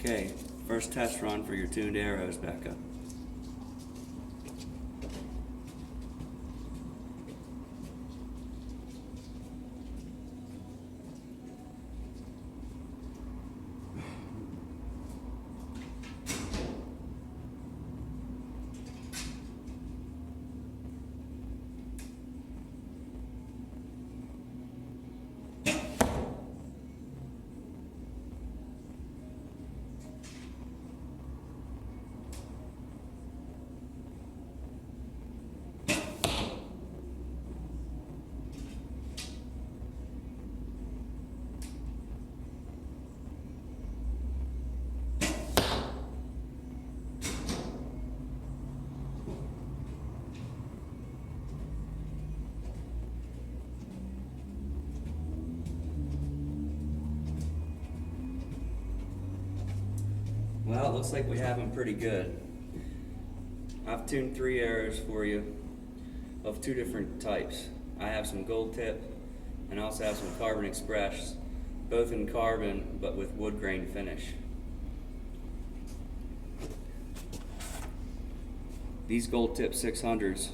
Okay, first test run for your tuned arrows, Beka. Well, it looks like we have them pretty good. I've tuned 3 arrows for you of 2 different types. I have some gold tip and I also have some carbon express, both in carbon but with wood grain finish. These gold tip 600s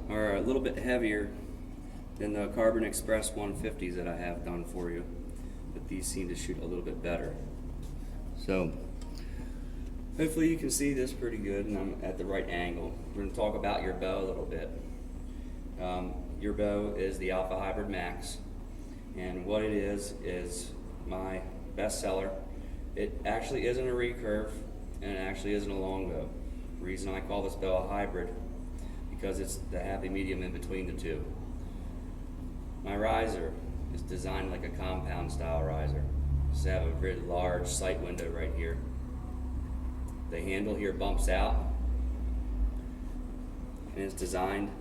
are a little bit heavier than the carbon express 150s that I have done for you, but these seem to shoot a little bit better. So hopefully you can see this pretty good and I'm at the right angle. We're going to talk about your bow a little bit. Your bow is the Alpha Hybrid Max, and what it is my best seller. It actually isn't a recurve and it actually isn't a longbow. The reason I call this bow a hybrid because it's the happy medium in between the two. My riser is designed like a compound style riser. Just have a very large sight window right here. The handle here bumps out and it's designed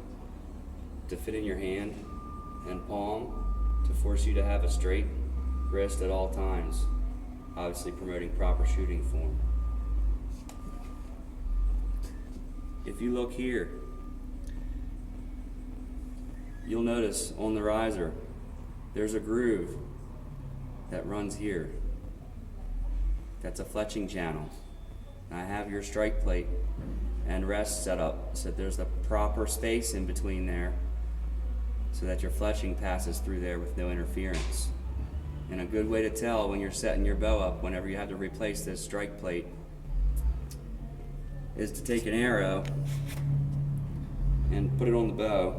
to fit in your hand and palm to force you to have a straight wrist at all times, obviously promoting proper shooting form. If you look here, you'll notice on the riser there's a groove that runs here. That's a fletching channel. I have your strike plate and rest set up so that there's a proper space in between there so that your fletching passes through there with no interference. And a good way to tell when you're setting your bow up whenever you have to replace this strike plate is to take an arrow and put it on the bow,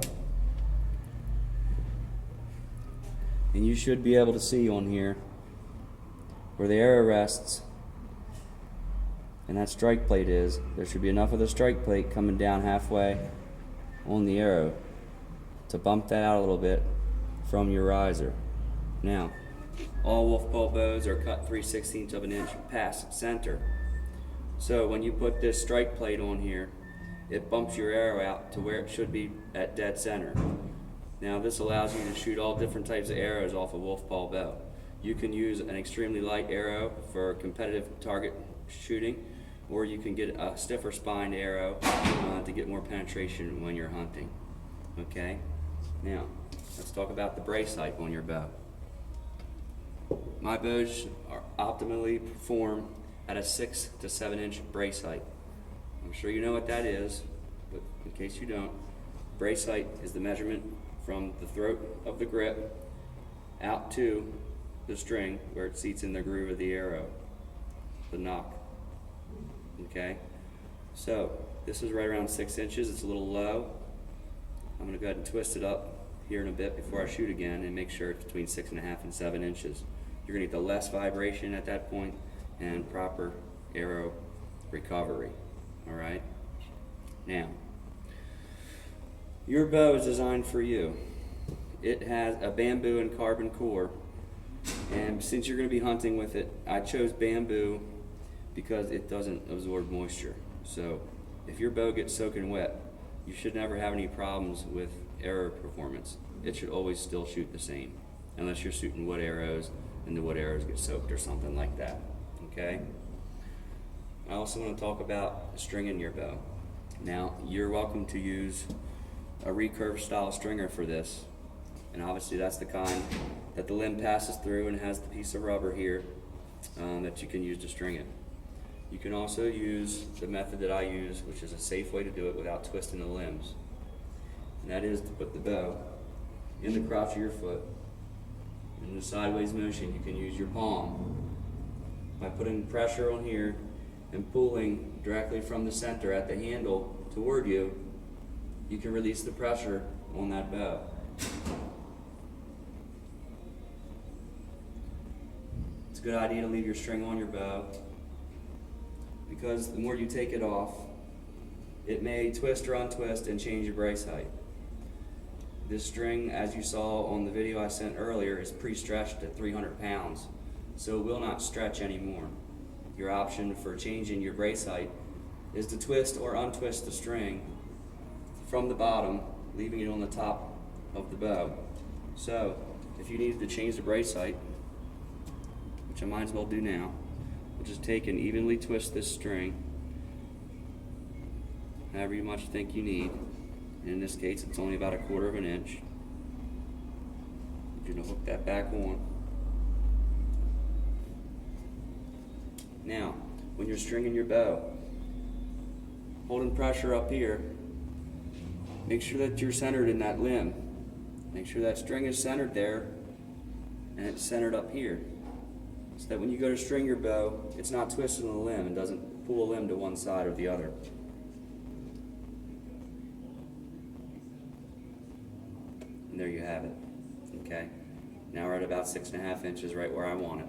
and you should be able to see on here where the arrow rests and that strike plate is. There should be enough of the strike plate coming down halfway on the arrow to bump that out a little bit from your riser. Now, all wolf bolt bows are cut 3/16 of an inch past center. So when you put this strike plate on here, it bumps your arrow out to where it should be at dead center. Now this allows you to shoot all different types of arrows off a wolf ball bow. You can use an extremely light arrow for competitive target shooting, or you can get a stiffer spined arrow to get more penetration when you're hunting. Okay? Now, let's talk about the brace height on your bow. My bows are optimally perform at a 6 to 7 inch brace height. I'm sure you know what that is, but in case you don't, brace height is the measurement from the throat of the grip out to the string where it seats in the groove of the arrow, the knock. Okay, so this is right around 6 inches. It's a little low. I'm going to go ahead and twist it up here in a bit before I shoot again and make sure it's between 6.5 and 7 inches. You're going to get the less vibration at that point and proper arrow recovery. All right. Now, your bow is designed for you. It has a bamboo and carbon core, and since you're going to be hunting with it, I chose bamboo because it doesn't absorb moisture. So if your bow gets soaking wet, you should never have any problems with arrow performance. It should always still shoot the same, unless you're shooting wood arrows and the wood arrows get soaked or something like that. Okay? I also want to talk about stringing your bow. Now, you're welcome to use a recurve style stringer for this, and obviously that's the kind that the limb passes through and has the piece of rubber here that you can use to string it. You can also use the method that I use, which is a safe way to do it without twisting the limbs. And that is to put the bow in the crotch of your foot. In the sideways motion, you can use your palm. By putting pressure on here and pulling directly from the center at the handle toward you, you can release the pressure on that bow. It's a good idea to leave your string on your bow, because the more you take it off, it may twist or untwist and change your brace height. This string, as you saw on the video I sent earlier, is pre-stretched at 300 pounds, so it will not stretch anymore. Your option for changing your brace height is to twist or untwist the string from the bottom, leaving it on the top of the bow. So, if you needed to change the brace height, which I might as well do now, we'll just take and evenly twist this string, however much you think you need. In this case, it's only about 1/4 of an inch. You're going to hook that back on. Now, when you're stringing your bow, holding pressure up here, make sure that you're centered in that limb. Make sure that string is centered there, and it's centered up here, so that when you go to string your bow, it's not twisting the limb and doesn't pull a limb to one side or the other. And there you have it. Okay? Now we're at about 6.5 inches, right where I want it.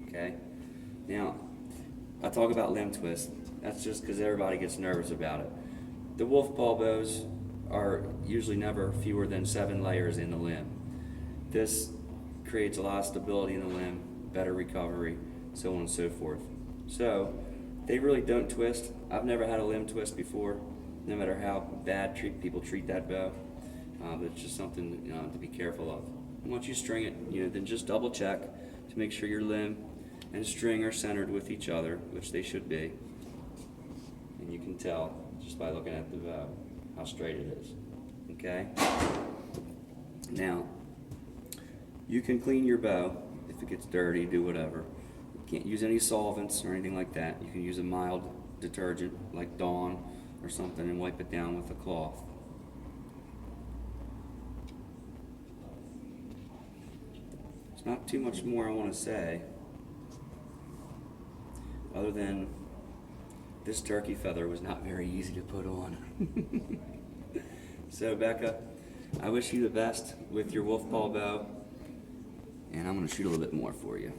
Okay? Now, I talk about limb twist. That's just because everybody gets nervous about it. The wolf paw bows are usually never fewer than 7 layers in the limb. This creates a lot of stability in the limb, better recovery, so on and so forth. So, they really don't twist. I've never had a limb twist before, no matter how bad people treat that bow. But it's just something to be careful of. And once you string it, then just double check to make sure your limb and string are centered with each other, which they should be. And you can tell just by looking at the bow how straight it is. Okay? Now, you can clean your bow. If it gets dirty, do whatever. You can't use any solvents or anything like that. You can use a mild detergent like Dawn or something and wipe it down with a cloth. There's not too much more I want to say, other than this turkey feather was not very easy to put on. So Beka, I wish you the best with your wolf paw bow, and I'm going to shoot a little bit more for you.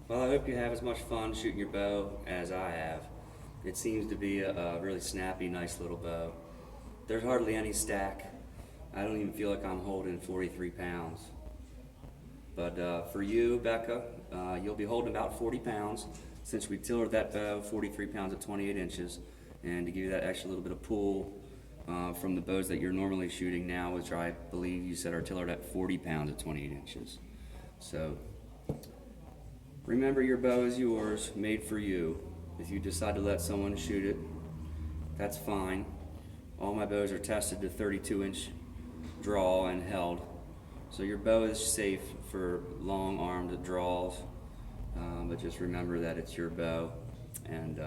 Well, I hope you have as much fun shooting your bow as I have. It seems to be a really snappy, nice little bow. There's hardly any stack. I don't even feel like I'm holding 43 pounds. But for you, Beka, you'll be holding about 40 pounds since we tillered that bow 43 pounds at 28 inches. And to give you that extra little bit of pull from the bows that you're normally shooting now, which I believe you said are tillered at 40 pounds at 28 inches. So remember, your bow is yours, made for you. If you decide to let someone shoot it, that's fine. All my bows are tested to 32-inch draw and held. So your bow is safe for long-armed draws, but just remember that it's your bow and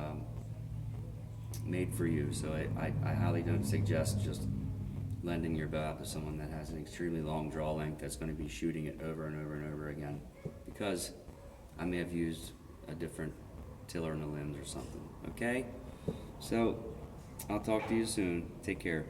made for you. So I highly don't suggest just lending your bow out to someone that has an extremely long draw length that's going to be shooting it over and over and over again, because I may have used a different tiller in the limbs or something. Okay? So I'll talk to you soon. Take care.